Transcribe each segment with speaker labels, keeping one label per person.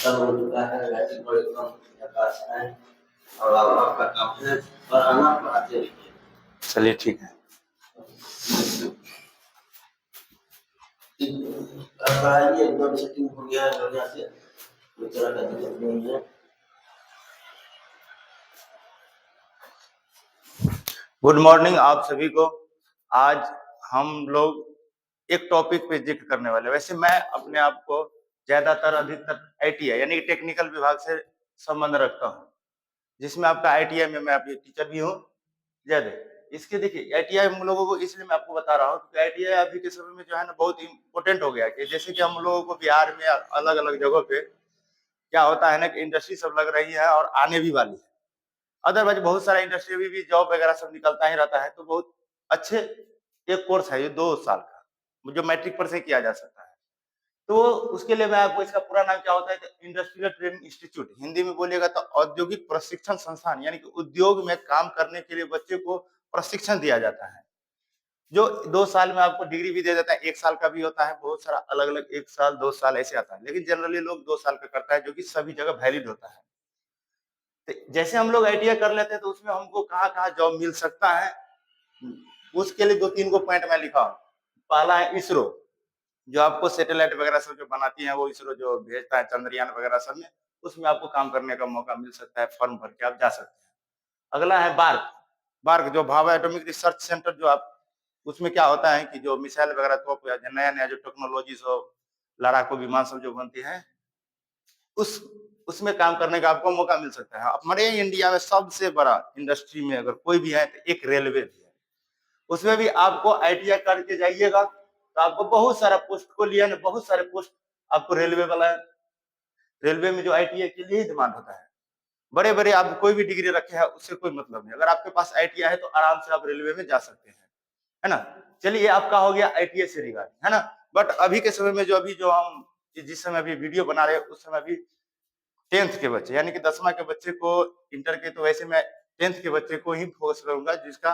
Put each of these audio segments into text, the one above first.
Speaker 1: सब हो चुका है, बैटरी थोड़ी कम के पास है और अब आपका काम है पढ़ाना, पढ़ाते रहिए।
Speaker 2: चलिए ठीक है।
Speaker 1: पढ़ाइए, एकदम सेटिंग हो गया है बढ़िया से, कोई तरह का दिक्कत नहीं है।
Speaker 2: गुड मॉर्निंग आप सभी को। आज हम लोग एक टॉपिक पे जिक्र करने वाले। वैसे मैं अपने आप को ज्यादातर अधिकतर आईटीआई यानी टेक्निकल विभाग से संबंध रखता हूँ, जिसमें आपका आईटीआई में मैं अभी टीचर भी हूँ। ज्यादा इसके देखिए आईटीआई हम लोगों को इसलिए मैं आपको बता रहा हूँ कि आईटीआई अभी के समय में जो है ना बहुत इम्पोर्टेंट हो गया है। कि जैसे कि हम लोगों को बिहार में अलग अलग जगहों पे क्या होता है ना कि इंडस्ट्री सब लग रही है और आने भी वाली है। अदरवाइज बहुत सारा इंडस्ट्री में भी जॉब वगैरह सब निकलता ही रहता है। तो बहुत अच्छे एक कोर्स है ये 2 साल का, जो मैट्रिक पर से किया जा सकता है। तो उसके लिए मैं आपको, इसका पूरा नाम क्या होता है, इंडस्ट्रियल ट्रेनिंग इंस्टीट्यूट, हिंदी में बोलिएगा तो औद्योगिक प्रशिक्षण संस्थान, यानी कि उद्योग में काम करने के लिए बच्चे को प्रशिक्षण दिया जाता है। जो 2 साल में आपको डिग्री भी दे देता है। 1 साल का भी होता है, बहुत सारा अलग अलग 1 साल 2 साल ऐसे आता है, लेकिन जनरली लोग 2 साल का करता है, जो कि सभी जगह वैलिड होता है। तो जैसे हम लोग आईटीआई कर लेते हैं तो उसमें हमको कहाँ कहाँ जॉब मिल सकता है, उसके लिए 2-3 को पॉइंट मैं लिखा हूँ। पहला है इसरो, जो आपको सैटेलाइट वगैरह सब जो बनाती है वो इसरो जो भेजता है चंद्रयान वगैरह सब में, उसमें आपको काम करने का मौका मिल सकता है, फॉर्म भर के आप जा सकते हैं। अगला है बार्क, बार्क जो भाभा एटॉमिक रिसर्च सेंटर, जो आप उसमें क्या होता है कि जो मिसाइल वगैरह तो नया नया जो टेक्नोलॉजी सब, लड़ाकू विमान सब जो बनती है, उस उसमें काम करने का आपको मौका मिल सकता है। हमारे इंडिया में सबसे बड़ा इंडस्ट्री में अगर कोई भी है तो एक रेलवे भी है। उसमें भी आपको आईटीआई करके जाइएगा तो आपको बहुत सारा पोस्ट को लिया ना, बहुत सारे पोस्ट आपको रेलवे वाला है। रेलवे में जो आईटीआई के लिए ही डिमांड होता है। बड़े बड़े आप कोई भी डिग्री रखे हैं उससे कोई मतलब नहीं, अगर आपके पास आईटीआई है तो आराम से आप रेलवे में जा सकते हैं, है ना। चलिए आपका हो गया आईटीआई से रिगार्डिंग, है ना। बट अभी के समय में जो अभी जो हम जिस समय अभी वीडियो बना रहे हैं उस समय अभी 10th के बच्चे यानी कि 10वां के बच्चे को, इंटर के तो वैसे मैं 10th के बच्चे को ही फोकस करूंगा, जिसका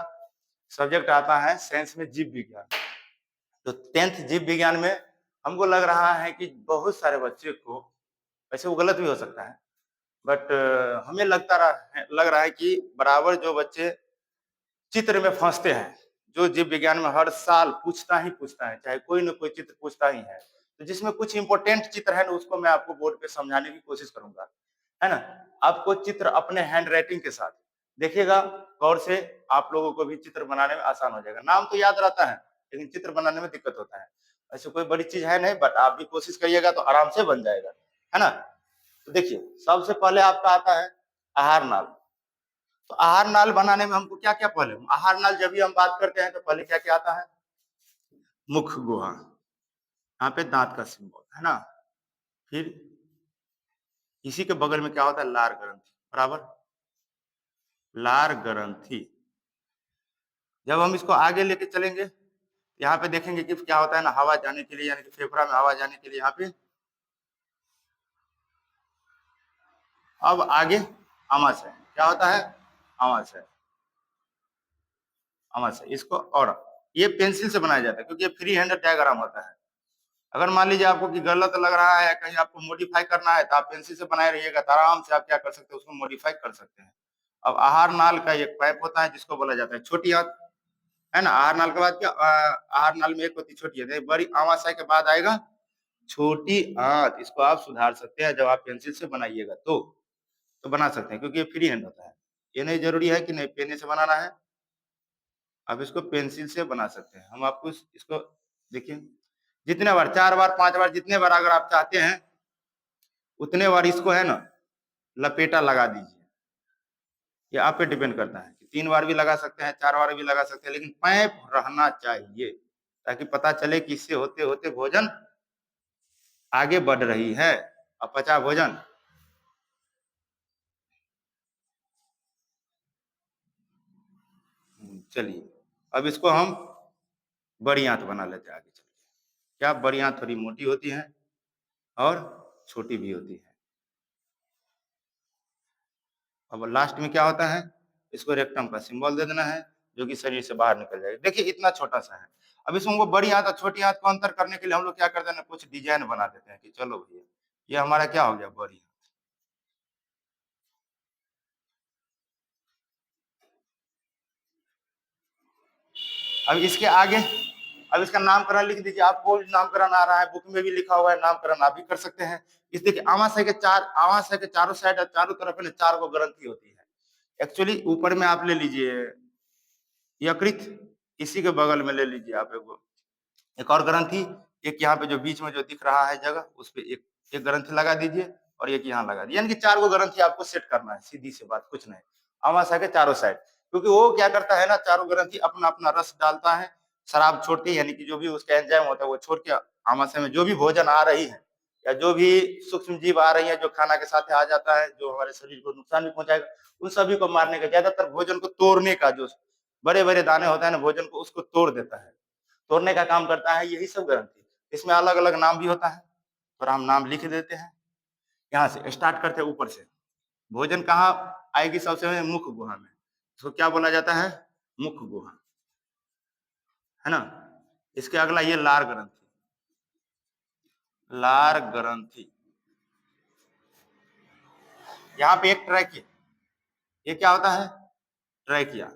Speaker 2: सब्जेक्ट आता है साइंस में जीव विज्ञान। तो 10th जीव विज्ञान में हमको लग रहा है कि बहुत सारे बच्चे को, वैसे वो गलत भी हो सकता है, बट हमें लग रहा है कि बराबर जो बच्चे चित्र में फंसते हैं, जो जीव विज्ञान में हर साल पूछता ही पूछता है, चाहे कोई ना कोई चित्र पूछता ही है, तो जिसमें कुछ इंपोर्टेंट चित्र है ना उसको मैं आपको बोर्ड पे समझाने की कोशिश करूंगा, है ना। आपको चित्र अपने हैंड राइटिंग के साथ देखिएगा गौर से, आप लोगों को भी चित्र बनाने में आसान हो जाएगा। नाम तो याद रहता है लेकिन चित्र बनाने में दिक्कत होता है। ऐसे कोई बड़ी चीज है नहीं, बट आप भी कोशिश करिएगा तो आराम से बन जाएगा, है ना। तो देखिए सबसे पहले आपका आता है आहार नाल। तो आहार नाल बनाने में हमको क्या क्या, पहले आहार नाल जब भी हम बात करते हैं तो पहले क्या क्या आता है, मुख गुहा, यहाँ पे दांत का सिंबल, है ना। फिर इसी के बगल में क्या होता है, लार ग्रंथि, बराबर लार ग्रंथि। जब हम इसको आगे लेके चलेंगे यहाँ पे देखेंगे कि क्या होता है ना, हवा जाने के लिए, यानी कि फेफड़ा में हवा जाने के लिए यहाँ पे, अब आगे आमाशय, क्या होता है, आमाशय, आमाशय। इसको, और ये पेंसिल से बनाया जाता है क्योंकि ये फ्री हैंड डायग्राम होता है। अगर मान लीजिए आपको कि गलत लग रहा है, कहीं आपको मॉडिफाई करना है, तो आप पेंसिल से बनाए रहिएगा तो आराम से आप क्या कर सकते हैं, उसको मॉडिफाई कर सकते हैं। अब आहार नाल का एक पाइप होता है जिसको बोला जाता है छोटी आंत, है ना। आहार नाल के बाद क्या, आहार नाल में एक होती छोटी आंत, बड़ी आमाशय के बाद आएगा छोटी आंत। इसको आप सुधार सकते हैं जब आप पेंसिल से बनाइएगा तो बना सकते हैं, क्योंकि ये फ्री हैंड होता है। ये नहीं जरूरी है कि नहीं पेन से बनाना है, आप इसको पेंसिल से बना सकते हैं। हम आपको इसको देखिए, जितने बार, 4 बार 5 बार, जितने बार अगर आप चाहते हैं उतने बार इसको है ना लपेटा लगा दीजिए। ये आप पे डिपेंड करता है कि 3 बार भी लगा सकते हैं, 4 बार भी लगा सकते हैं, लेकिन पैप रहना चाहिए ताकि पता चले कि इससे होते होते भोजन आगे बढ़ रही है, अपचा भोजन। चलिए अब इसको हम बड़ी आंत बना लेते हैं आगे चल के। क्या बड़ी आंत थोड़ी मोटी होती है और छोटी भी होती है। अब लास्ट में क्या होता है, इसको रेक्टम का सिंबल दे देना है जो कि शरीर से बाहर निकल जाएगा। देखिए इतना छोटा सा है। अब इसमें वो बड़ी आंत और छोटी आंत को अंतर करने के लिए हम लोग क्या करते हैं, कुछ डिजाइन बना देते हैं कि चलो भैया ये हमारा क्या हो गया, बड़ी। अब इसके आगे, अब इसका नामकरण लिख दीजिए। आपको नामकरण आ रहा है, बुक में भी लिखा हुआ है, नामकरण आप भी कर सकते हैं। इस देखिए आमाशय के चारों साइड और चारों तरफ में 4 गो ग्रंथि होती है। एक्चुअली ऊपर में आप ले लीजिए यकृत, इसी के बगल में ले लीजिए आप एक और ग्रंथि, एक यहाँ पे जो बीच में जो दिख रहा है जगह, उस पे एक ग्रंथि लगा दीजिए और एक यहाँ लगा दीजिए, यानी कि 4 गो ग्रंथि आपको सेट करना है। सीधी सी बात, कुछ नहीं। आमाशय के चारों साइड, क्योंकि वो क्या करता है ना, चारों ग्रंथि अपना अपना रस डालता है, शराब छोड़ के, यानी कि जो भी उसका एंजाइम होता है वो छोड़ के आमाशय में जो भी भोजन आ रही है या जो भी सूक्ष्म जीव आ रही है जो खाना के साथ आ जाता है, जो हमारे शरीर को नुकसान भी पहुंचाएगा, उन सभी को मारने का, ज्यादातर भोजन को तोड़ने का, जो बड़े बड़े दाने होता है ना भोजन को, उसको तोड़ देता है, तोड़ने का काम करता है यही सब ग्रंथि। इसमें अलग अलग नाम भी होता है, और हम नाम लिख देते हैं। यहाँ से स्टार्ट करते हैं ऊपर से। भोजन कहाँ आएगी, सबसे पहले मुख गुहा में। इसको क्या बोला जाता है, मुख गुहा, है ना। इसके अगला ये लार ग्रंथि, लार ग्रंथि। यहाँ पे एक ट्रैकिया, ये क्या होता है, ट्रैकिया,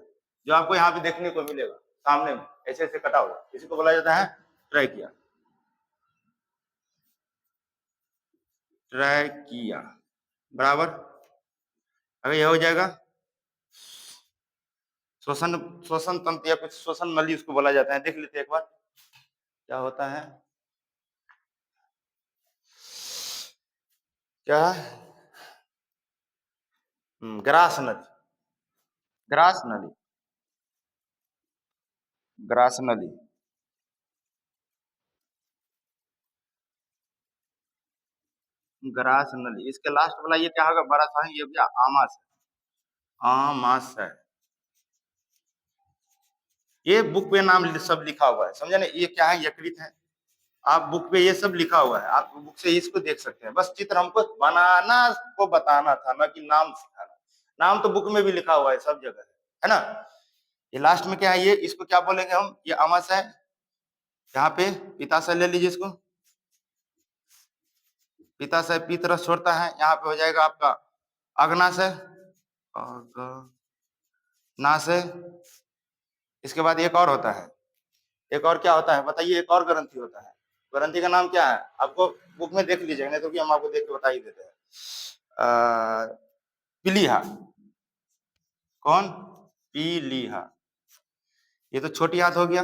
Speaker 2: जो आपको यहाँ पे देखने को मिलेगा सामने में ऐसे ऐसे कटा हुआ, इसी को बोला जाता है ट्रैकिया। ट्रैकिया बराबर। अगर यह हो जाएगा श्वसन, श्वसन तंत्र या कुछ श्वसन नली उसको बोला जाता है। देख लेते हैं एक बार क्या होता है, क्या ग्रास नली, ग्रास नली, ग्रास नली, ग्रास नली। इसके लास्ट वाला ये क्या होगा, बड़ा सा है, ये भी आमाशय, आमाशय। ये बुक पे नाम सब लिखा हुआ है, समझे ना। ये क्या है, यकृत है। आप बुक पे ये सब लिखा हुआ है, आप बुक से इसको देख सकते हैं। बस चित्र हमको बनाना को बताना था, ना कि नाम सिखाना। नाम तो बुक में भी लिखा हुआ है, सब जगह है ना। ये लास्ट में क्या है, ये इसको क्या बोलेंगे हम, ये आमाशय। यहाँ पे पित्ताशय ले लीजिए इसको, पित्ताशय पित्त रस छोड़ता है। यहाँ पे हो जाएगा आपका अग्नाशय, अग्नाशय। इसके बाद एक और होता है, एक और क्या होता है बताइए, एक और ग्रंथि होता है। ग्रंथि का नाम क्या है, आपको बुक में देख लीजिएगा, नहीं तो कि हम आपको देख के बता ही देते हैं। पीलीहा, कौन, पीलीहा। ये तो छोटी हाथ हो गया,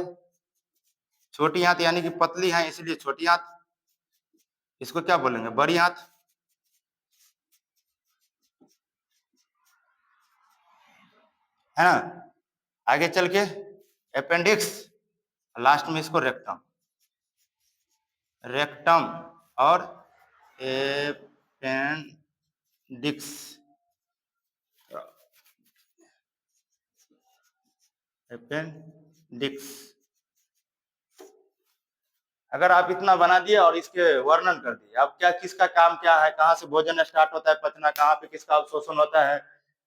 Speaker 2: छोटी हाथ यानी कि पतली है इसलिए छोटी हाथ। इसको क्या बोलेंगे, बड़ी हाथ, है ना। आगे चल के अपेंडिक्स, लास्ट में इसको रेक्टम, रेक्टम और एपेंडिक्स, अपेंडिक्स। अगर आप इतना बना दिए और इसके वर्णन कर दिए, अब क्या, किसका काम क्या है, कहाँ से भोजन स्टार्ट होता है पचना, कहाँ पे किसका अवशोषण होता है,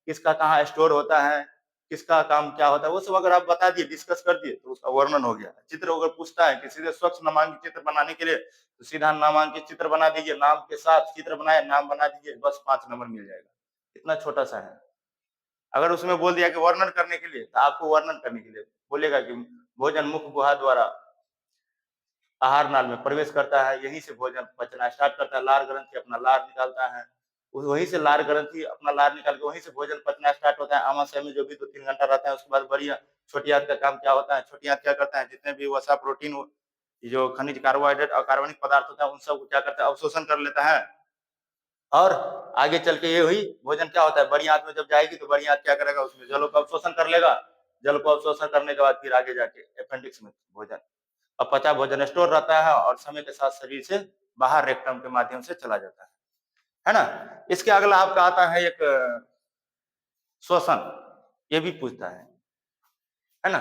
Speaker 2: किसका कहाँ स्टोर होता है, किसका काम क्या होता है, वो सब अगर आप बता दिए, डिस्कस कर दिए, तो उसका वर्णन हो गया। चित्र अगर पूछता है कि सीधे स्वच्छ नामांकित चित्र बनाने के लिए, तो सीधा नामांकित चित्र बना दीजिए, नाम के साथ चित्र बनाए, नाम बना दीजिए, बस 5 नंबर मिल जाएगा। इतना छोटा सा है। अगर उसमें बोल दिया कि वर्णन करने के लिए, तो आपको वर्णन करने के लिए बोलेगा कि भोजन मुख गुहा द्वारा आहार नाल में प्रवेश करता है, यहीं से भोजन पचना स्टार्ट करता है, लार ग्रंथि अपना लार निकालता है, वहीं से लार ग्रंथि अपना लार निकाल के वहीं से भोजन पचना स्टार्ट होता है। आमाशय में जो भी 2-3 घंटा रहता है, उसके बाद बढ़िया छोटी आंत का काम क्या होता है, छोटी आंत क्या करता है, जितने भी वसा प्रोटीन, जो खनिज कार्बोहाइड्रेट और कार्बनिक पदार्थ होता है, उन सब को क्या करता है, अवशोषण कर लेता है। और आगे चल के ये हुई भोजन क्या होता है, बड़ी आंत में जब जाएगी तो बड़ी आंत क्या करेगा, उसमें जलों का अवशोषण कर लेगा। जल को अवशोषण करने के बाद फिर आगे जाके अपेंडिक्स में भोजन, अपचा भोजन स्टोर रहता है और समय के साथ शरीर से बाहर रेक्टम के माध्यम से चला जाता है ना। इसके अगला आपका आता है एक श्वसन, ये भी पूछता है ना।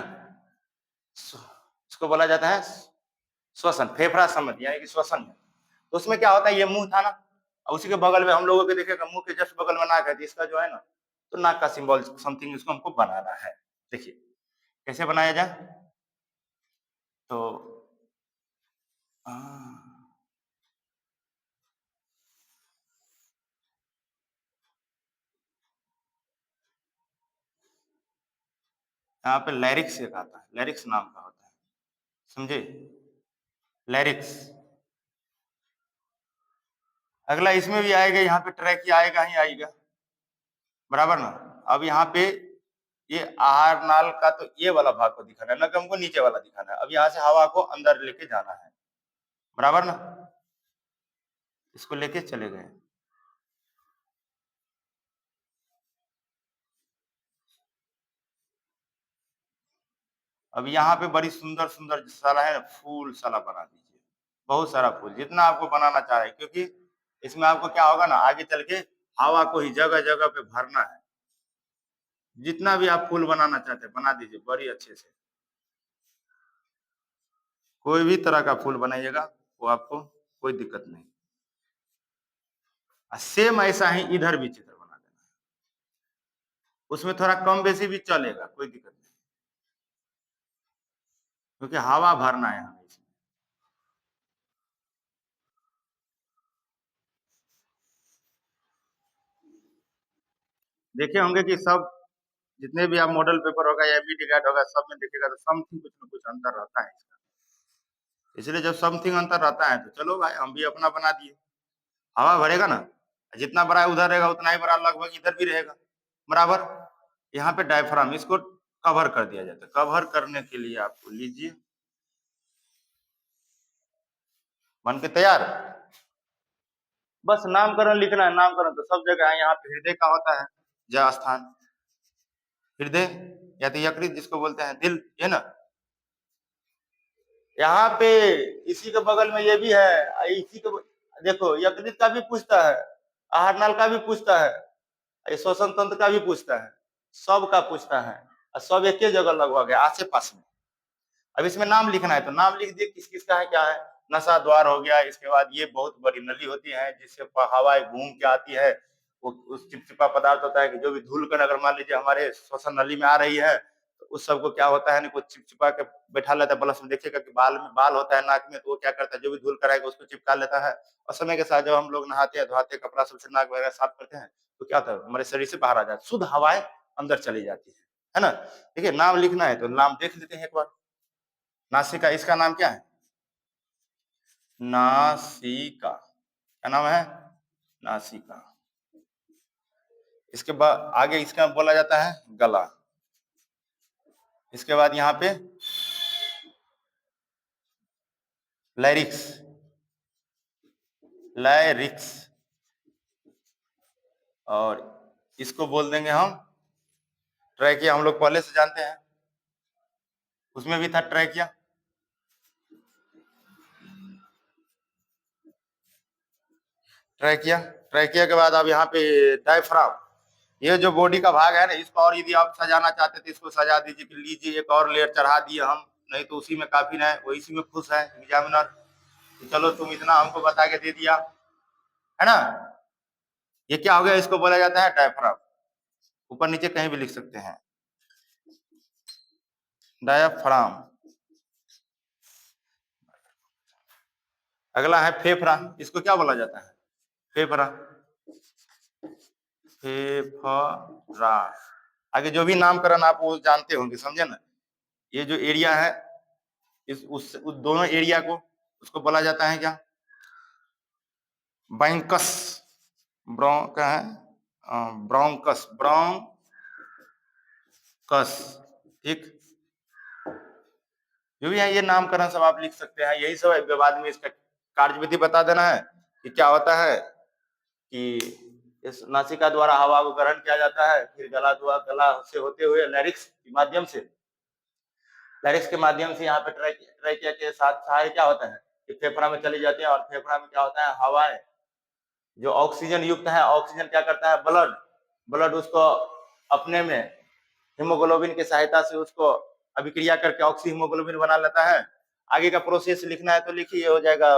Speaker 2: इसको बोला जाता है श्वसन, फेफड़ा संबंधी यानी कि श्वसन है। तो उसमें क्या होता है, ये मुंह था ना, उसी के बगल में हम लोगों के देखेगा मुंह के जस्ट बगल में नाक है, इसका जो है ना, तो नाक का सिंबल समथिंग इसको हमको बनाना है। देखिए कैसे बनाया जाए, तो यहाँ पे लैरिक्स एक आता है, लैरिक्स नाम का होता है, समझे, लैरिक्स। अगला इसमें भी आएगा, यहाँ पे ट्रैकिया आएगा ही आएगा, बराबर ना। अब यहाँ पे ये आहार नाल का तो ये वाला भाग को दिखाना है ना, कि हमको नीचे वाला दिखाना है। अब यहाँ से हवा को अंदर लेके जाना है, बराबर ना, इसको लेके चले गए। अब यहाँ पे बड़ी सुंदर सुंदर साला है, फूल साला बना दीजिए, बहुत सारा फूल, जितना आपको बनाना चाहे, क्योंकि इसमें आपको क्या होगा ना, आगे चल के हवा को ही जगह जगह पे भरना है। जितना भी आप फूल बनाना चाहते हैं बना दीजिए बड़ी अच्छे से, कोई भी तरह का फूल बनाइएगा वो आपको कोई दिक्कत नहीं। सेम ऐसा ही इधर भी चित्र बना देना है, उसमें थोड़ा कम बेसी भी चलेगा, कोई दिक्कत नहीं, क्योंकि हवा भरना है हमें इसमें। देखे होंगे कि सब जितने भी आप मॉडल पेपर होगा या एमबीटी गाइड होगा, सब में देखिएगा तो समथिंग कुछ न कुछ अंतर रहता है इसका। इसलिए जब समथिंग अंतर रहता है तो चलो भाई हम भी अपना बना दिए, हवा भरेगा ना, जितना बड़ा उधर रहेगा उतना ही बड़ा लगभग इधर भी रहेगा, बराबर। यहाँ पे डायफ्राम, इसको कवर कर दिया जाता है। कवर करने के लिए आपको लीजिए, बन के तैयार, बस नामकरण लिखना है। नामकरण तो सब जगह है, यहाँ पे हृदय का होता है जय स्थान, हृदय या तो यकृत जिसको बोलते हैं दिल, है ना। यहाँ पे इसी के बगल में ये भी है, इसी के देखो यकृत का भी पूछता है, आहार नाल का भी पूछता है, ये श्वसन तंत्र का भी पूछता है, सब का पूछता है, और सब एक ही जगह लगभग है आसे पास में। अब इसमें नाम लिखना है तो नाम लिख दिए, किस किस का है क्या है। नशा द्वार हो गया, इसके बाद ये बहुत बड़ी नली होती है जिससे हवाएं घूम के आती है, वो उस चिपचिपा पदार्थ होता है कि जो भी धूल कण अगर मान लीजिए हमारे श्वसन नली में आ रही है तो उस सबको क्या होता है ना, कुछ चिपचिपा के बैठा लेता है। ब्लश में देखिएगा कि बाल में बाल होता है नाक में, तो वो क्या करता है, जो भी धूल कराएगा उसको चिपका लेता है। और समय के साथ जब हम लोग नहाते हैं धोते हैं, कपड़ा सबसे नाक वगैरह साफ करते हैं, तो क्या होता है हमारे शरीर से बाहर आ जाता है, शुद्ध हवाएं अंदर चली जाती है ना। देखिए नाम लिखना है तो नाम देख लेते हैं एक बार। नासिका, इसका नाम क्या है, नासिका, क्या नाम है, नासिका। इसके बाद आगे इसका बोला जाता है गला। इसके बाद यहाँ पे लैरिक्स, लैरिक्स, और इसको बोल देंगे हम ट्रैकिया। हम लोग पहले से जानते हैं, उसमें भी था ट्रैकिया। ट्रैकिया, ट्रैकिया के बाद अब यहाँ पे डायफ्राम, ये जो बॉडी का भाग है ना, इसको और यदि आप सजाना चाहते थे इसको सजा दीजिए कि लीजिए एक और लेयर चढ़ा दिए हम, नहीं तो उसी में काफी ना है, वो इसी में खुश है एग्जामिनर, तो चलो तुम इतना हमको बता के दे दिया, है ना। ये क्या हो गया, इसको बोला जाता है डायफ्राम। ऊपर नीचे कहीं भी लिख सकते हैं, डायफ्राम। अगला है फेफड़ा, इसको क्या बोला जाता है, फेफड़ा, फेफड़ा। आगे जो भी नामकरण आप वो जानते होंगे, समझे ना। ये जो एरिया है उस दोनों एरिया को उसको बोला जाता है क्या, बैंकस, क्या है, ब्रोंकस, ब्रोंकस, ठीक। जो भी है ये नामकरण सब आप लिख सकते हैं, यही सब है। बाद में इसका कार्यविधि बता देना है कि क्या होता है कि इस नासिका द्वारा हवा को ग्रहण किया जाता है, फिर गला गला से होते हुए लैरिक्स के माध्यम से, लैरिक्स के माध्यम से यहाँ पे ट्रैकिया के साथ सहाय क्या होता है कि फेफड़ा में चली जाती है, और फेफड़ा में क्या होता है, हवाएं जो ऑक्सीजन युक्त है, ऑक्सीजन क्या करता है, ब्लड उसको अपने में हीमोग्लोबिन की सहायता से उसको अभिक्रिया करके ऑक्सी हीमोग्लोबिन बना लेता है। आगे का प्रोसेस लिखना है तो लिखिए, हो जाएगा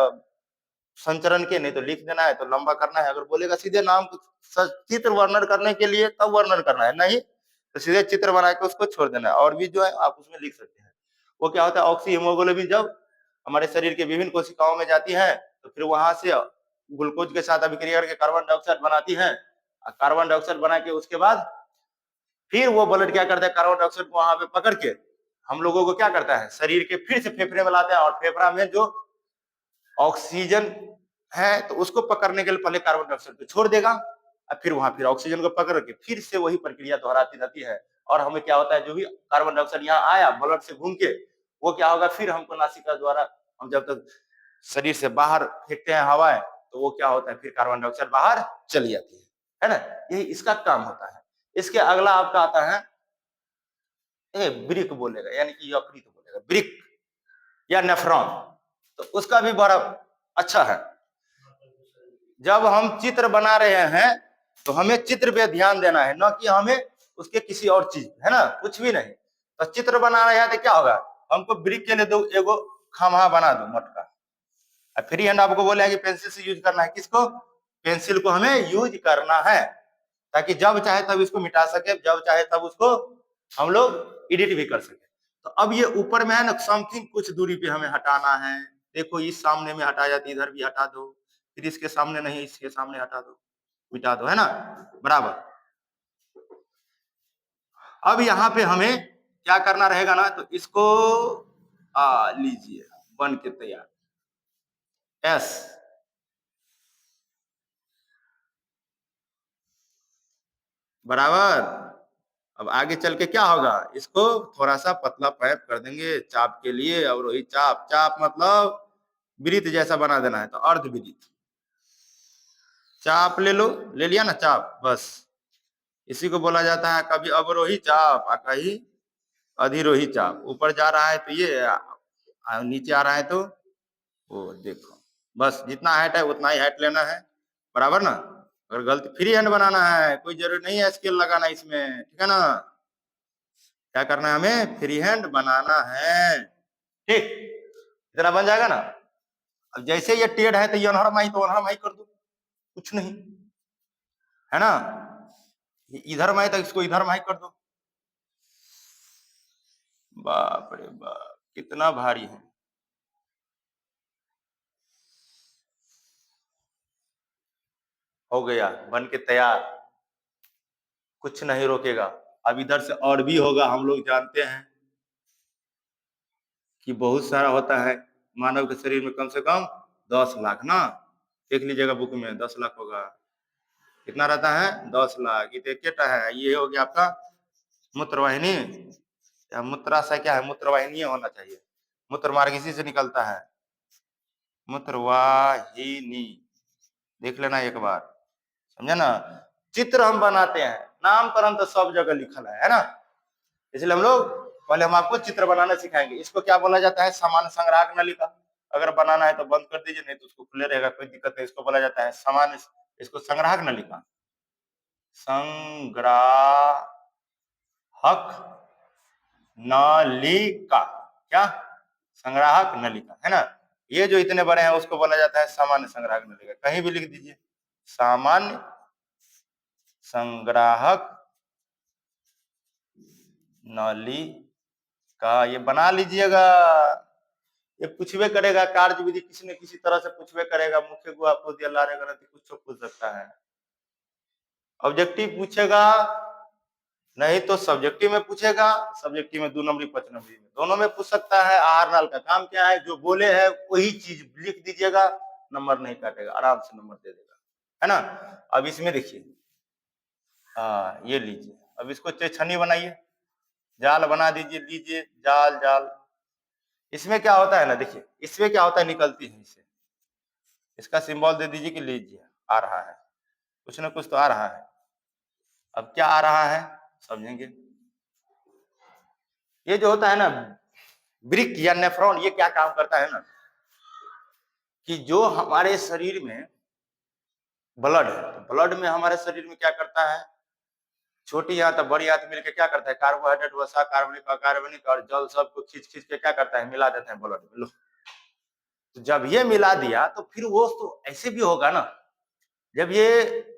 Speaker 2: संचरण के, नहीं तो लिख देना है तो लंबा करना है। अगर बोलेगा सीधे नाम चित्र वर्णन करने के लिए तब वर्णन करना है, नहीं तो सीधे चित्र बना के उसको छोड़ देना है। और भी जो है आप उसमें लिख सकते हैं। वो क्या होता है, ऑक्सी हीमोग्लोबिन जब हमारे शरीर के विभिन्न कोशिकाओं में जाती है तो फिर वहां से ग्लूकोज के साथ अभिक्रिया करके कार्बन डाइऑक्साइड बनाती है, कार्बन डाइऑक्साइड बना के उसके बाद फिर वो ब्लड क्या करता है, कार्बन डाइऑक्साइड को वहां पे पकड़ के हम लोगों को क्या करता है, शरीर के फिर से फेफड़े में लाता है, और फेफड़ा में जो ऑक्सीजन है तो उसको पकड़ने के लिए पहले कार्बन डाइऑक्साइड को छोड़ देगा, और फिर वहां फिर ऑक्सीजन को पकड़ के फिर से वही प्रक्रिया दोहराती रहती है। और हमें क्या होता है, जो भी कार्बन डाइऑक्साइड यहाँ आया ब्लड से घूम के, वो क्या होगा, फिर हमको नासिका द्वारा हम जब तक शरीर से बाहर फेंकते हैं हवाएं, तो वो क्या होता है, फिर कार्बन डाइऑक्साइड बाहर चली जाती है ना। यही इसका काम होता है। इसके अगला आपका आता है ब्रिक बोलेगा, यानी कि यकृत बोलेगा, ब्रिक या नेफ्रॉन। तो उसका भी बड़ा अच्छा है। जब हम चित्र बना रहे हैं तो हमें चित्र पे ध्यान देना है, न कि हमें उसके किसी और चीज, है ना, कुछ भी नहीं। तो चित्र बना रहे हैं तो क्या होगा, हमको ब्रिक के लिए दो एगो खम्हा बना दो मटका, और फ्री हैंड आपको बोले कि पेंसिल से यूज करना है, किसको, पेंसिल को हमें यूज करना है, ताकि जब चाहे तब इसको मिटा सके, जब चाहे तब उसको हम लोग एडिट भी कर सके। तो अब ये ऊपर में है ना, समथिंग कुछ दूरी पे हमें हटाना है। देखो इस सामने में हटा जाती, इधर भी हटा दो, फिर इसके सामने नहीं, इसके सामने हटा दो, मिटा दो, है ना, बराबर। अब यहाँ पे हमें क्या करना रहेगा ना, तो इसको लीजिए, बन के तैयार, एस। बराबर। अब आगे चल के क्या होगा, इसको थोड़ा सा पतला पाइप कर देंगे चाप के लिए, और वही चाप, चाप मतलब वृत्त जैसा बना देना है, तो अर्धवृत्त चाप ले लो, ले लिया ना चाप, बस इसी को बोला जाता है कभी अवरोही चाप और कहीं अधिरोही चाप। ऊपर जा रहा है तो ये, नीचे आ रहा है तो वो, देखो बस जितना हाइट है उतना ही हाइट लेना है, बराबर ना। अगर गलती, फ्री हैंड बनाना है, कोई जरूरी नहीं है स्केल लगाना इसमें, ठीक है ना। क्या करना है, हमें फ्री हैंड बनाना है, ठीक, इतना बन जाएगा ना। अब जैसे ये टेढ़ है तो ये अनहर माई, तो अनहर माई कर दो, कुछ नहीं, है ना। इधर माई तो इसको इधर माई कर दो। बाप रे बाप, कितना भारी है। हो गया, बन के तैयार, कुछ नहीं रोकेगा। अब इधर से और भी होगा, हम लोग जानते हैं कि बहुत सारा होता है मानव के शरीर में, कम से कम 10 लाख ना, देख लीजिएगा बुक में 10 लाख होगा। कितना रहता है, 10 लाख। ये देखिए है, ये हो गया आपका मूत्रवाहिनी, या मूत्राशय, क्या है, मूत्रवाहिनी होना चाहिए, मूत्र मार्ग इसी से निकलता है, मूत्रवाहिनी, देख लेना एक बार, समझे ना। चित्र हम बनाते हैं, नामकरण तो सब जगह लिखल है ना, इसलिए हम लोग पहले हम आपको चित्र बनाना सिखाएंगे। इसको क्या बोला जाता है, सामान्य संग्राहक नलिका। अगर बनाना है तो बंद कर दीजिए, नहीं तो उसको खुले रहेगा, कोई दिक्कत नहीं। इसको बोला जाता है सामान्य, इसको संग्राहक नलिका, संग्राहक नलिका, क्या, संग्राहक नलिका, है ना। ये जो इतने बड़े हैं उसको बोला जाता है सामान्य संग्राहक नलिका, कहीं भी लिख दीजिए, सामान्य संग्राहक नलिका, ये बना लीजिएगा। ये पूछवे करेगा, कार्य विधि किसी न किसी तरह से पूछवे करेगा, मुख्य को आपको दिया ला रहेगा, कुछ तो पूछ सकता है। ऑब्जेक्टिव पूछेगा, नहीं तो सब्जेक्टिव में पूछेगा, सब्जेक्टिव में 2 नंबरी 5 नंबरी में, दोनों में पूछ सकता है। आहार नाल का काम क्या है, जो बोले है वही चीज लिख दीजिएगा, नंबर नहीं काटेगा, आराम से नंबर दे देगा, है ना। अब इसमें देखिए, ये लीजिए, अब इसको छन्नी बनाइए, जाल बना दीजिए, लीजिए जाल, जाल। इसमें क्या होता है ना, देखिए इसमें क्या होता है, निकलती है इसे, इसका सिंबल दे दीजिए कि लीजिए, आ रहा है, कुछ ना कुछ तो आ रहा है। अब क्या आ रहा है समझेंगे। ये जो होता है ना ब्रिक या नेफ्रॉन, ये क्या काम करता है ना, कि जो हमारे शरीर में ब्लड है, तो ब्लड में हमारे शरीर में क्या करता है, छोटी हाथ और बड़ी हाथ मिलकर क्या करता है, कार्बोहाइड्रेट, वसा, कार्बनिक, अकार्बनिक और जल सबको खींच खींच के क्या करता है, मिला देता है ब्लड में। लो, तो जब ये मिला दिया तो फिर वो तो ऐसे भी होगा ना, जब ये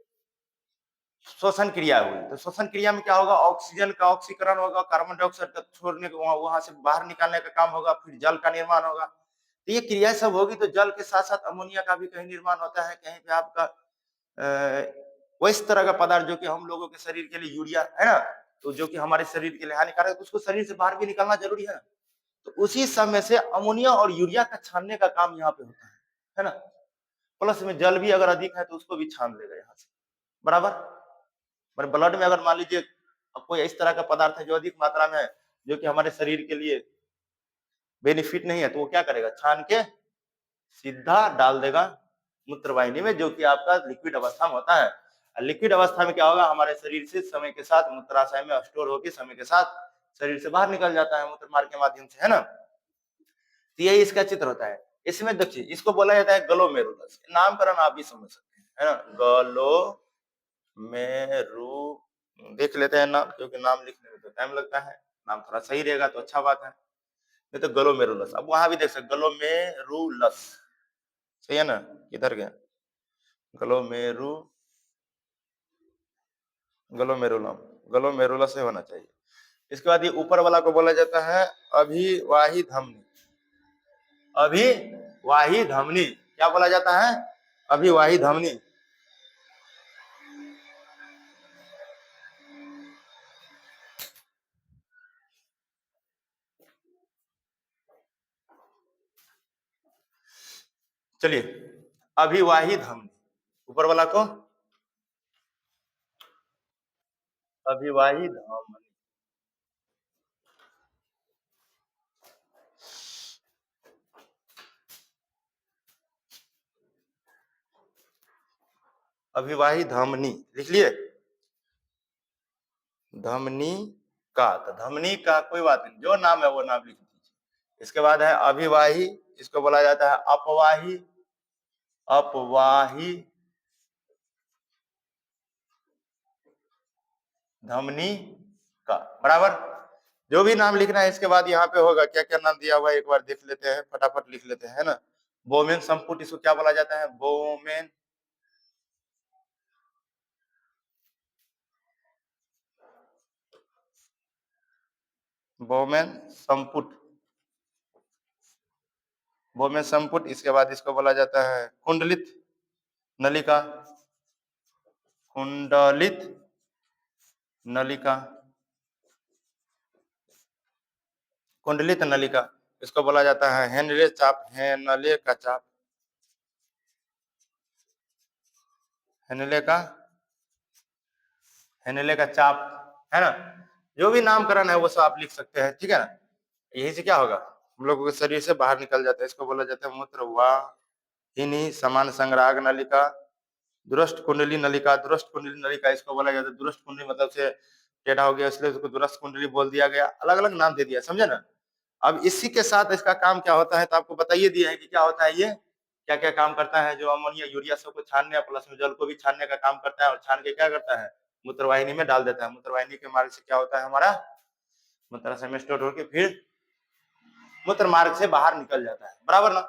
Speaker 2: श्वसन क्रिया हुई तो श्वसन क्रिया में क्या होगा, ऑक्सीजन का ऑक्सीकरण होगा, कार्बन डाइऑक्साइड का छोड़ने का, वहां से बाहर निकालने का काम होगा, फिर जल का निर्माण होगा। तो ये क्रिया सब होगी, तो जल के साथ साथ अमोनिया का भी कहीं निर्माण होता है, कहीं पे आपका वो इस तरह का पदार्थ जो कि हम लोगों के शरीर के लिए यूरिया, है ना, तो जो कि हमारे शरीर के लिए हानिकारक है, तो उसको शरीर से बाहर भी निकालना जरूरी है ना। तो उसी समय से अमोनिया और यूरिया का छानने का काम यहाँ पे होता है ना। प्लस में जल भी अगर अधिक है तो उसको भी छान लेगा यहाँ से, बराबर। पर ब्लड में अगर मान लीजिए कोई इस तरह का पदार्थ है जो अधिक मात्रा में है, जो कि हमारे शरीर के लिए बेनिफिट नहीं है, तो वो क्या करेगा, छान के सीधा डाल देगा मूत्रवाहिनी में, जो कि आपका लिक्विड अवस्था में होता है। लिक्विड अवस्था में क्या होगा, हमारे शरीर से समय के साथ मूत्राशय में स्टोर होकर समय के साथ शरीर से बाहर निकल जाता है मूत्र मार्ग के माध्यम से, है ना। तो यही इसका चित्र होता है। इसमें देखिए, इसको बोला जाता है ग्लोमेरुलस। नामकरण आप भी समझ सकते हैं, है ना। ग्लोमेरु, देख लेते हैं नाम, क्योंकि नाम लिखने में तो टाइम लगता है। नाम थोड़ा सही रहेगा तो अच्छा बात है। नहीं तो ग्लोमेरुलस, अब वहां भी देख सकते, ग्लोमेरुलस, सही है ना। किधर गया, ग्लोमेरु, ग्लोमेरुलम, ग्लोमेरुलस से होना चाहिए। इसके बाद ये ऊपर वाला को बोला जाता है अभिवाही धमनी। अभिवाही धमनी क्या बोला जाता है, अभिवाही धमनी। चलिए, अभिवाही धमनी, ऊपर वाला को अभिवाही धमनी। अभिवाही धमनी लिख लिए, धमनी का, तो धमनी का कोई बात नहीं, जो नाम है वो नाम लिख दीजिए। इसके बाद है अभिवाही, इसको बोला जाता है अपवाही, अपवाही धमनी का, बराबर। जो भी नाम लिखना है इसके बाद यहाँ पे होगा, क्या क्या नाम दिया हुआ है एक बार देख लेते हैं, फटाफट लिख लेते हैं, है ना। बोमेन संपुट, इसको क्या बोला जाता है, बोमेन बोमेन संपुट, बोमेन संपुट। इसके बाद इसको बोला जाता है कुंडलित नलिका, कुंडलित नलिका, कुंडलित नलिका। इसको बोला जाता है हेनले चाप, हेनले का चाप, हेनले का, हेनले का चाप, है ना। जो भी नामकरण है वो सब आप लिख सकते हैं, ठीक है ना। यही से क्या होगा, हम लोगों के शरीर से बाहर निकल जाता है। इसको बोला जाता है मूत्र वाहिनी समान संग्राहक नलिका, दुरस्त कुंडली नलिका, दुरस्त कुंडली नलिका इसको बोला जाता है। दुरस्त कुंडली मतलब से टेढ़ा हो गया, इसलिए उसको दुरस्त कुंडली बोल दिया गया, अलग अलग नाम दे दिया, समझे ना। अब इसी के साथ इसका काम क्या होता है, तो आपको बताइए दिया है कि क्या होता है, ये क्या क्या काम करता है। जो अमोनिया यूरिया सबको छानने प्लस में जल को भी छानने का काम करता है, और छान के क्या करता है, मूत्रवाहिनी में डाल देता है। मूत्रवाहिनी के मार्ग से क्या होता है, हमारा मूत्राशय में स्टोर होकर फिर मूत्र मार्ग से बाहर निकल जाता है, बराबर ना।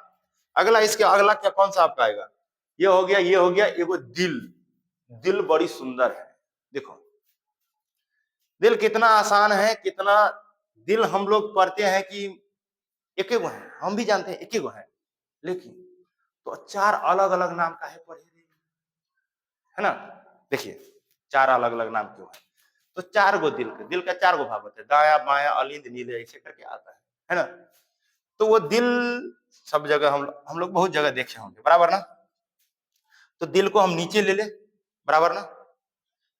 Speaker 2: अगला, इसके अगला क्या कौन सा आपका आएगा, ये हो गया, ये हो गया एगो दिल। दिल बड़ी सुंदर है, देखो दिल कितना आसान है, कितना दिल हम लोग पढ़ते हैं कि एक एक है, हम भी जानते हैं एक एक है, लेकिन तो चार अलग अलग नाम का है पढ़े, है ना। देखिए चार अलग अलग नाम क्यों है, तो चार गो दिल का चार गो भाग होते हैं, दाया बाया अलिंद नीले ऐसे करके आता है ना। तो वो दिल सब जगह हम लोग बहुत जगह देखे होंगे, बराबर ना। तो दिल को हम नीचे ले ले, बराबर ना,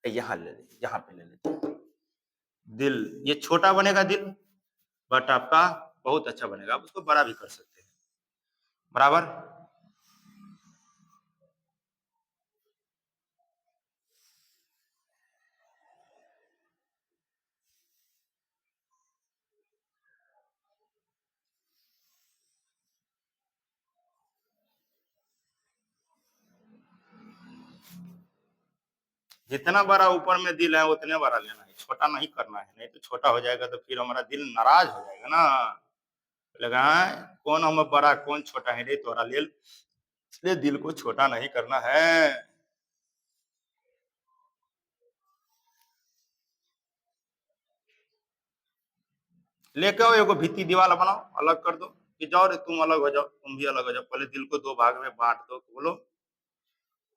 Speaker 2: यहाँ ले ले, यहाँ पे ले ले दिल, ये छोटा बनेगा दिल, बट आपका बहुत अच्छा बनेगा, आप उसको बड़ा भी कर सकते हैं, बराबर। जितना बड़ा ऊपर में दिल है उतने बड़ा लेना है, छोटा नहीं करना है, नहीं तो छोटा हो जाएगा तो फिर हमारा दिल नाराज हो जाएगा ना। लगा कौन हम बड़ा कौन छोटा है, रे तोरा ले, इसलिए दिल को छोटा नहीं करना है। लेके आओ एगो भित्ती दीवार बनाओ, अलग कर दो, कि जाओ रे तुम अलग हो जाओ, तुम भी अलग हो जाओ, पहले दिल को दो भाग में बांट दो, बोलो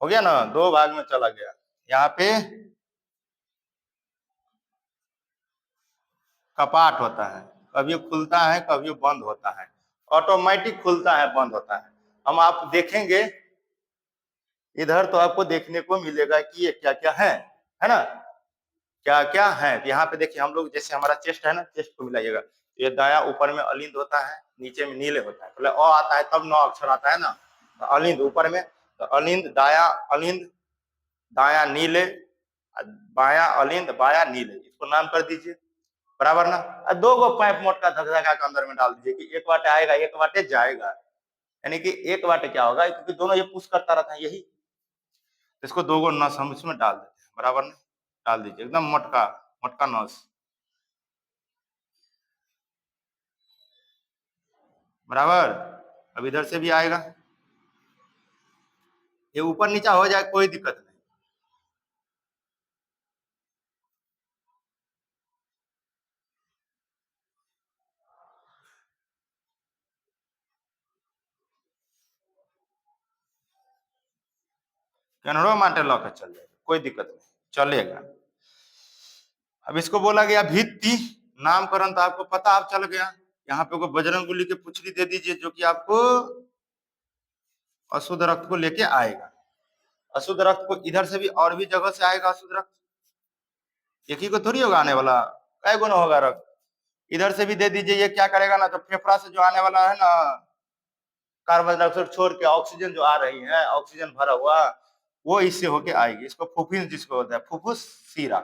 Speaker 2: हो गया ना, दो भाग में चला गया। यहाँ पे कपाट होता है, कभी खुलता है कभी बंद होता है, ऑटोमेटिक खुलता है बंद होता है। हम आप देखेंगे इधर तो आपको देखने को मिलेगा कि ये क्या क्या है ना, क्या क्या है। यहाँ पे देखिए हम लोग जैसे हमारा चेस्ट है ना, चेस्ट को मिलाइएगा, ये दाया ऊपर में अलिंद होता है, नीचे में नीले होता है, पहले अ आता है तब 9 अक्षर आता है ना, तो अलिंद ऊपर में, तो अलिंद दाया नीले, बाया अलिंद बाया नीले, इसको नाम कर दीजिए, बराबर ना। और 2 गो पाइप मोटका धकधका के अंदर में डाल दीजिए कि एक वाटे आएगा एक वाटे जाएगा, यानी कि एक वाटे क्या होगा, क्योंकि दोनों ये पुश करता रहता है यही, इसको 2 गो नस हम इसमें डाल देते हैं, बराबर ना, डाल दीजिए एकदम मोटका मोटका नस, बराबर। अब इधर से भी आएगा, ये ऊपर नीचा हो जाए कोई दिक्कत नहीं। कैनरो माटे लॉक चल जाएगा, कोई दिक्कत नहीं, चलेगा। अब इसको बोला गया भित्ति, नामकरण तो आपको पता आप चल गया। यहाँ पे बजरंगबली की पुछड़ी दे दीजिए जो कि आपको अशुद्ध रक्त को लेके आएगा। अशुद्ध रक्त को इधर से भी और भी जगह से आएगा अशुद्ध रक्त, एक ही को थोड़ी होगा आने वाला, कई गुना होगा रक्त। इधर से भी दे दीजिए, ये क्या करेगा ना, तो फेफड़ा से जो आने वाला है ना कार्बन डाइऑक्साइड छोड़ के ऑक्सीजन जो आ रही है, ऑक्सीजन भरा हुआ, वो इससे होके आएगी। इसको फुफ्फुस जिसको होता है, फुफ्फुस सीरा,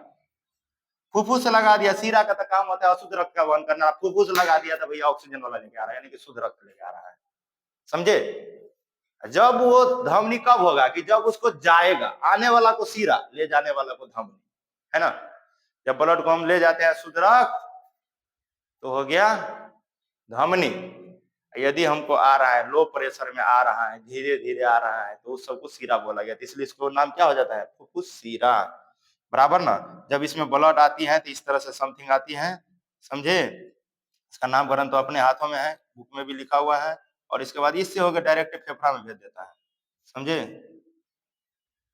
Speaker 2: फुफ्फुस से लगा दिया, सीरा का तो काम होता है अशुद्ध रक्त का वहन करना, फुफ्फुस लगा दिया तो भैया ऑक्सीजन वाला लेके आ रहा है, यानी कि शुद्ध रक्त लेके आ रहा है, समझे। जब वो धमनी कब होगा कि जब उसको जाएगा, आने वाला को सीरा, ले जाने वाला को धमनी, है ना। जब ब्लड को हम ले जाते हैं शुद्ध रक्त तो हो गया धमनी। यदि हमको आ रहा है लो प्रेशर में आ रहा है, धीरे धीरे आ रहा है, तो उस सबको सीरा बोला गया, इसलिए इसको नाम क्या हो जाता है, फुफ्फुस सीरा, बराबर ना। जब इसमें ब्लड आती है तो इस तरह से समथिंग आती है, समझे। इसका नामकरण तो अपने हाथों में है, बुक में भी लिखा हुआ है, और इसके बाद इससे होकर डायरेक्ट फेफड़ा में भेज देता है, समझे।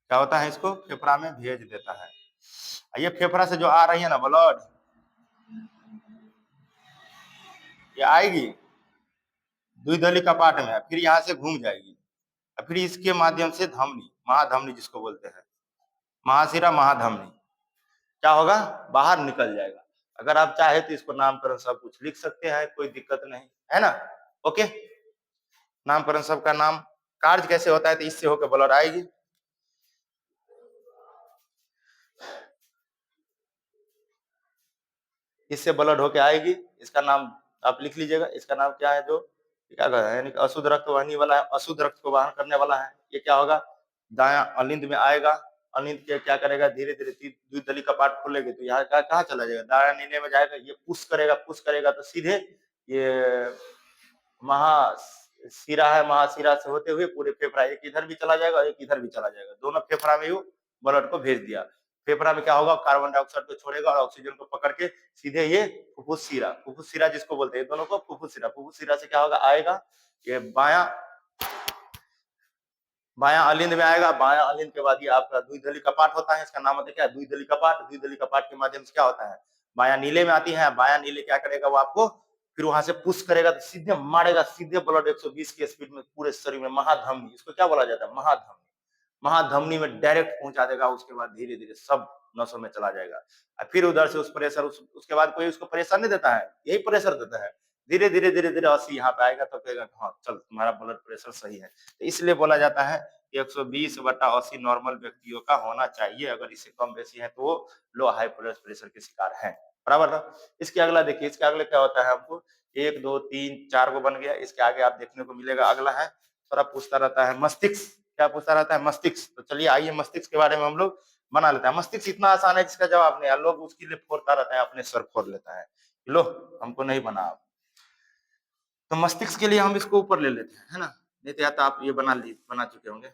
Speaker 2: क्या होता है, इसको फेफड़ा में भेज देता है। ये फेफड़ा से जो आ रही है ना ब्लड, ये आएगी द्विदली कपाट में, फिर यहाँ से घूम जाएगी, फिर इसके माध्यम से धमनी, महाधमनी जिसको बोलते हैं, महाशिरा महाधमनी, क्या होगा, बाहर निकल जाएगा। अगर आप चाहे तो इसको नामकरण सब कुछ लिख सकते हैं, कोई दिक्कत नहीं है ना। ओके, नामकरण सबका नाम, कार्य कैसे होता है, तो इससे होकर ब्लड आएगी, इससे ब्लड होके आएगी। इसका नाम आप लिख लीजिएगा, इसका नाम क्या है, जो क्या कहते हैं, यानी अशुद्ध रक्त वहनी वाला है, अशुद्ध रक्त को वाहन करने वाला है। ये क्या होगा, दाया अलिंद में आएगा, अलिंद के क्या करेगा, धीरे धीरे द्विदली कपाट खोलेगी तो यहाँ कहाँ चला जाएगा, दाया नीले में जाएगा, ये पुश करेगा तो सीधे ये महाशिरा है, महाशिरा से होते हुए पूरे फेफड़ा, एक इधर भी चला जाएगा एक इधर भी चला जाएगा, दोनों फेफड़ा में ब्लड को भेज दिया। फेफड़ा में क्या होगा, कार्बन डाइऑक्साइड को छोड़ेगा और ऑक्सीजन को पकड़ के सीधे ये फुफ्फुस सीरा जिसको बोलते हैं, दोनों को फुफ्फुस सीरा से क्या होगा, आएगा ये बाया अलिंद में आएगा। बाया अलिंद के बाद ये आपका द्विदली कपाट होता है, इसका नाम होता है क्या, द्विदली कपाट। द्विदली कपाट के माध्यम से क्या होता है, बाया नीले में आती है, बाया नीले क्या करेगा, वो आपको फिर वहां से पुश करेगा तो सीधे मारेगा, सीधे ब्लड 120 की स्पीड में पूरे शरीर में, महाधमनी, इसको क्या बोला जाता है, महाधमनी। महाधमनी में डायरेक्ट पहुंचा देगा, उसके बाद धीरे धीरे सब नसों में चला जाएगा। फिर उधर से उस प्रेशर उसके बाद कोई उसको प्रेशर नहीं देता है, यही प्रेशर देता है, धीरे धीरे 80 यहाँ पे आएगा तो कहेगा हाँ चल तुम्हारा ब्लड प्रेशर सही है। तो इसलिए बोला जाता है 120/80 नॉर्मल व्यक्तियों का होना चाहिए, अगर इससे कम बेसी है तो वो लो हाई ब्लड प्रेशर के शिकार है, बराबर ना। इसके अगला देखिए, इसके अगले क्या होता है, हमको 1 2 3 4 को बन गया, इसके आगे आप देखने को मिलेगा, अगला है थोड़ा पूछता रहता है मस्तिष्क, क्या पूछता रहता है, मस्तिष्क। तो चलिए आइए मस्तिष्क के बारे में हम लोग बना लेते हैं। मस्तिष्क इतना आसान है जिसका जवाब नहीं है, लोग उसके लिए फोड़ता रहता है, अपने सर फोड़ लेता है, लो हमको नहीं बना। तो मस्तिष्क के लिए हम इसको ऊपर ले लेते हैं, है ना, नहीं तो या तो आप ये बना चुके होंगे।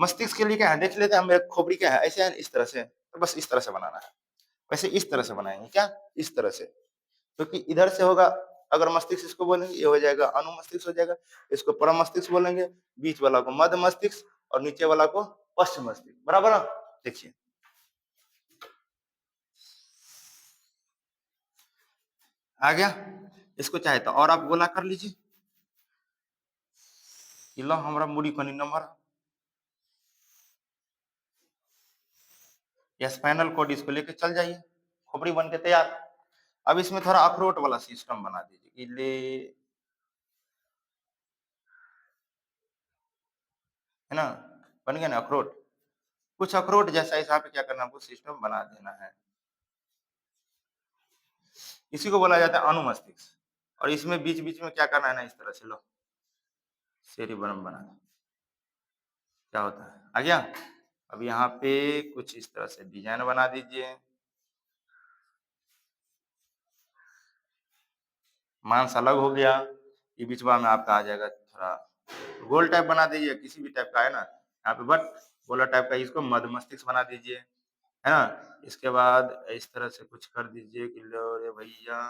Speaker 2: मस्तिष्क के लिए क्या है, देख लेते हैं हम, एक खोपड़ी क्या है, ऐसे है इस तरह से, तो बस इस तरह से बनाना है, वैसे इस तरह से बनाएंगे, क्या इस तरह से, क्योंकि इधर से होगा, अगर मस्तिष्क इसको बोलेंगे ये हो जाएगा अनुमस्तिष्क हो जाएगा, इसको परम मस्तिष्क बोलेंगे, बीच वाला को मध्य मस्तिष्क और नीचे वाला को पश्चिम मस्तिष्क, बराबर ना। देखिए आ गया। इसको चाहे तो और आप गोला कर लीजिए, कि लो हमारा मुड़ी कनी नंबर या स्पाइनल कोड, इसको लेके चल जाइए, खोपड़ी बन के तैयार। अब इसमें थोड़ा अखरोट वाला सिस्टम बना दीजिए कि ले, है ना, बन गया ना अखरोट, कुछ अखरोट जैसा हिसाब पे क्या करना है, आपको सिस्टम बना देना है। इसी को बोला जाता है अनुमस्तिष्क। और इसमें बीच बीच में क्या करना है ना, इस तरह से लो सेरिबरम बना दो, क्या होता है, आ गया। अब यहाँ पे कुछ इस तरह से डिजाइन बना दीजिए, मांस अलग हो गया, ये बीचवा में आपका आ जाएगा थोड़ा गोल टाइप बना दीजिए, किसी भी टाइप का है ना यहाँ पे, बट गोला टाइप का, इसको मध्य मस्तिष्क बना दीजिए, है ना। इसके बाद इस तरह से कुछ कर दीजिए कि लो रे भैया,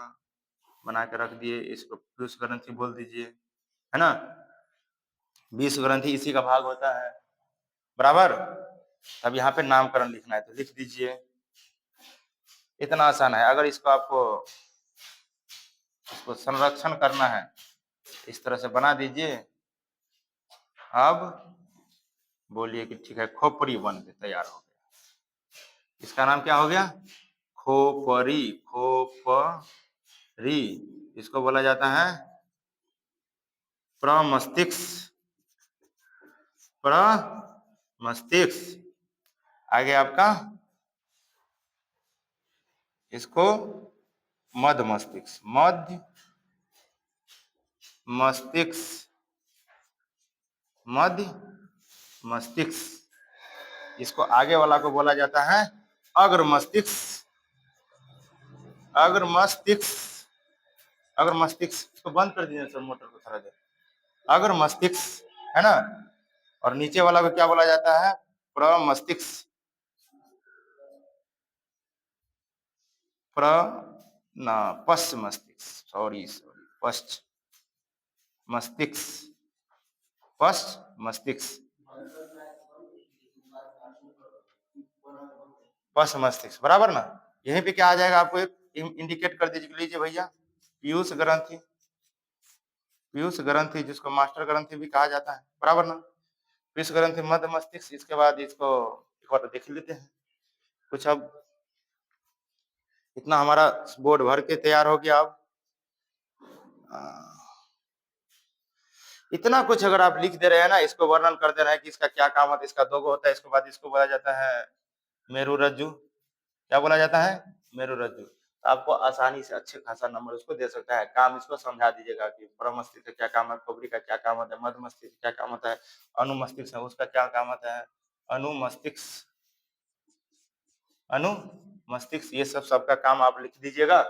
Speaker 2: बना के रख दिए, इसको पीयूष ग्रंथि बोल दीजिए, है ना। 20 ग्रंथि इसी का भाग होता है, बराबर। अब यहाँ पे नामकरण लिखना है तो लिख दीजिए, इतना आसान है। अगर इसको आपको इसको संरक्षण करना है, इस तरह से बना दीजिए। अब बोलिए कि ठीक है, खोपड़ी बन के तैयार हो गया। इसका नाम क्या हो गया, खोपड़ी, खोपड़ी। इसको बोला जाता है प्रमस्तिष्क, प्रमस्तिष्क। आगे आपका इसको मध्य मस्तिष्क, मध्य मस्तिष्क, मध्य मस्तिष्क। इसको आगे वाला को बोला जाता है अग्र मस्तिष्क, अग्र मस्तिष्क, अग्र मस्तिष्क। इसको बंद कर दीजिए सर, मोटर को थोड़ा देर, अग्र मस्तिष्क, है ना। और नीचे वाला को क्या बोला जाता है, प्रमस्तिष्क, पश्च मस्तिष्क, सॉरी सॉरी, पश्च मस्तिष्क, पश्च मस्तिष्क, पश्च मस्तिष्क, बराबर ना। यहीं पे क्या आ जाएगा, आपको एक इंडिकेट कर दीजिए, लीजिए भैया, पीयूष ग्रंथि, पीयूष ग्रंथि जिसको मास्टर ग्रंथि भी कहा जाता है, बराबर ना। पीयूष ग्रंथि, मध्य मस्तिष्क। इसके बाद इसको एक बार देख लेते हैं कुछ। अब इतना हमारा बोर्ड भर के तैयार हो गया। अब इतना कुछ अगर आप लिख दे रहे हैं ना, इसको वर्णन कर दे रहे हैं कि इसका क्या काम होता है, इसका दोगो होता है, इसके बाद इसको बोला जाता है मेरु रज्जु। क्या बोला जाता है, मेरु रज्जु। आपको आसानी से अच्छे खासा नंबर उसको दे सकता है। काम इसको समझा दीजिएगा कि प्रमस्तिष्क का क्या काम है, खोपड़ी का क्या काम होता है, मध्य मस्तिष्क का क्या काम होता है, अनुमस्तिष्क है उसका क्या काम होता है, अनुमस्तिष्क, अनुमस्तिष्क, ये सब सबका काम आप लिख दीजिएगा,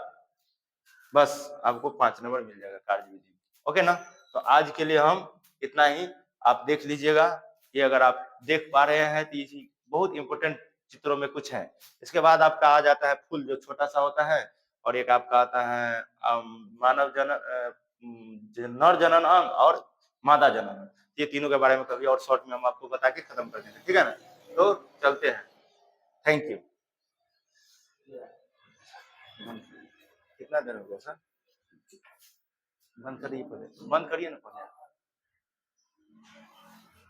Speaker 2: बस आपको 5 नंबर मिल जाएगा कार्य विधि। ओके ना। तो आज के लिए हम इतना ही, आप देख लीजिएगा। ये अगर आप देख पा रहे हैं तो ये बहुत इंपॉर्टेंट चित्रों में कुछ है। इसके बाद आपका आ जाता है फूल, जो छोटा सा होता है, और एक आपका आता है मानव नर जनन अंग और मादा जनन अंग। ये तीनों के बारे में कभी और शॉर्ट में हम आपको बता के खत्म कर देंगे, ठीक है ना। तो चलते हैं, थैंक यू। कितना देर हो गया सर, बंद करिए पहले, बंद करिए ना पहले।